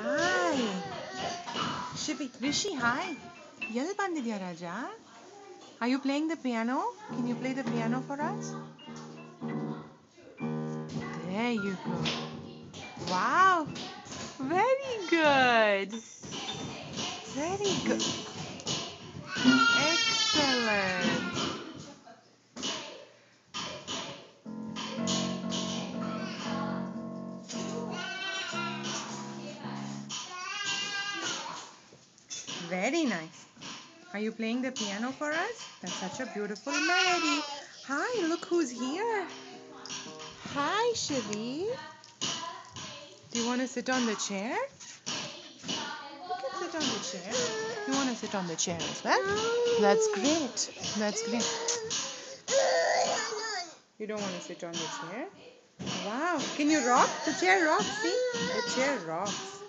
Hi. Rishi, hi. Yell Bandidya Raja. Are you playing the piano? Can you play the piano for us? There you go. Wow. Very good. Very good. Excellent. Very nice. Are you playing the piano for us? That's such a beautiful melody. Hi, look who's here. Hi, Shivi. Do you want to sit on the chair? You can sit on the chair. You want to sit on the chair as well? That's great. That's great. You don't want to sit on the chair? Wow. Can you rock? The chair rocks, see? The chair rocks.